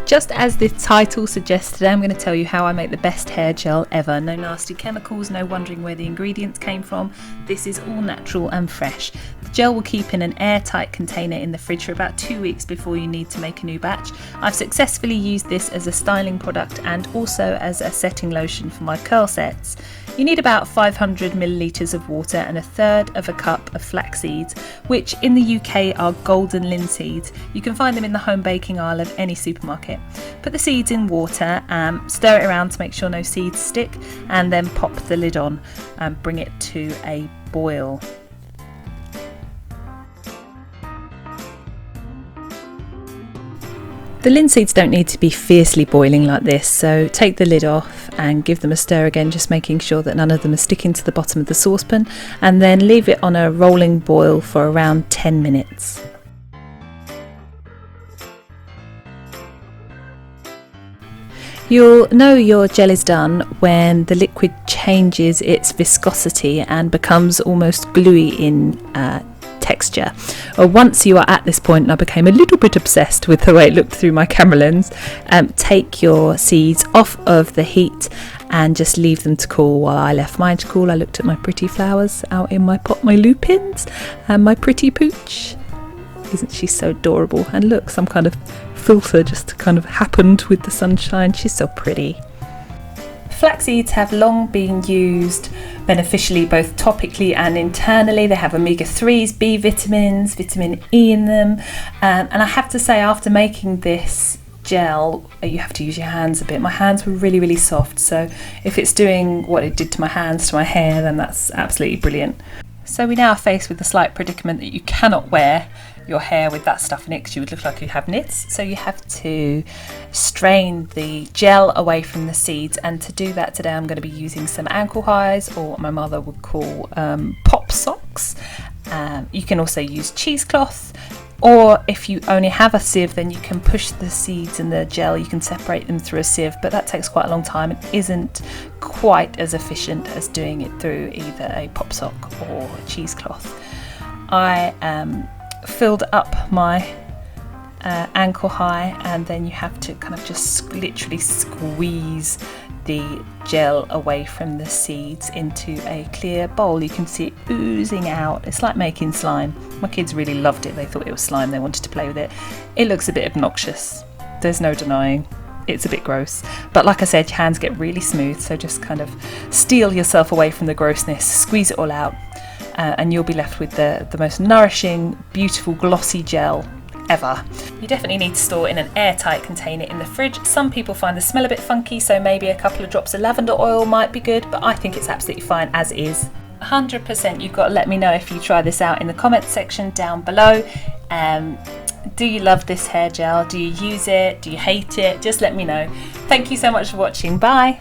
Just as the title suggests, today I'm going to tell you how I make the best hair gel ever. No nasty chemicals, no wondering where the ingredients came from. This is all natural and fresh. The gel will keep in an airtight container in the fridge for about 2 weeks before you need to make a new batch. I've successfully used this as a styling product and also as a setting lotion for my curl sets. You need about 500 millilitres of water and 1/3 of a cup of flax seeds, which in the UK are golden linseeds. You can find them in the home baking aisle of any supermarket. Put the seeds in water, stir it around to make sure no seeds stick, and then pop the lid on and bring it to a boil. The linseeds don't need to be fiercely boiling like this, so take the lid off and give them a stir again, just making sure that none of them are sticking to the bottom of the saucepan, and then leave it on a rolling boil for around 10 minutes. You'll know your gel is done when the liquid changes its viscosity and becomes almost gluey in texture. Once you are at this point, and I became a little bit obsessed with the way it looked through my camera lens, take your seeds off of the heat and just leave them to cool. While I left mine to cool, I looked at my pretty flowers out in my pot, my lupins and my pretty pooch. Isn't she so adorable? And look, some kind of filter just kind of happened with the sunshine. She's so pretty. Flax seeds have long been used beneficially both topically and internally. They have omega-3s, B vitamins, vitamin E in them, and I have to say, after making this gel, you have to use your hands a bit. My hands were really soft, so if it's doing what it did to my hands to my hair, then that's absolutely brilliant. So we now are faced with the slight predicament that you cannot wear your hair with that stuff in it because you would look like you have nits, so you have to strain the gel away from the seeds, and to do that today I'm going to be using some ankle highs, or what my mother would call pop socks. You can also use cheesecloth, or if you only have a sieve, then you can push the seeds and the gel, you can separate them through a sieve, but that takes quite a long time and isn't quite as efficient as doing it through either a pop sock or a cheesecloth. I filled up my ankle high, and then you have to kind of just literally squeeze the gel away from the seeds into a clear bowl. You can see it oozing out. It's like making slime. My kids really loved it. They thought it was slime. They wanted to play with it. It looks a bit obnoxious. There's no denying. It's a bit gross. But like I said, your hands get really smooth, so just kind of steel yourself away from the grossness, squeeze it all out, and you'll be left with the most nourishing, beautiful, glossy gel ever. You definitely need to store in an airtight container in the fridge. Some people find the smell a bit funky, so maybe a couple of drops of lavender oil might be good, but I think it's absolutely fine as is. 100% you've got to let me know if you try this out in the comments section down below. Do you love this hair gel? Do you use it? Do you hate it? Just let me know. Thank you so much for watching. Bye.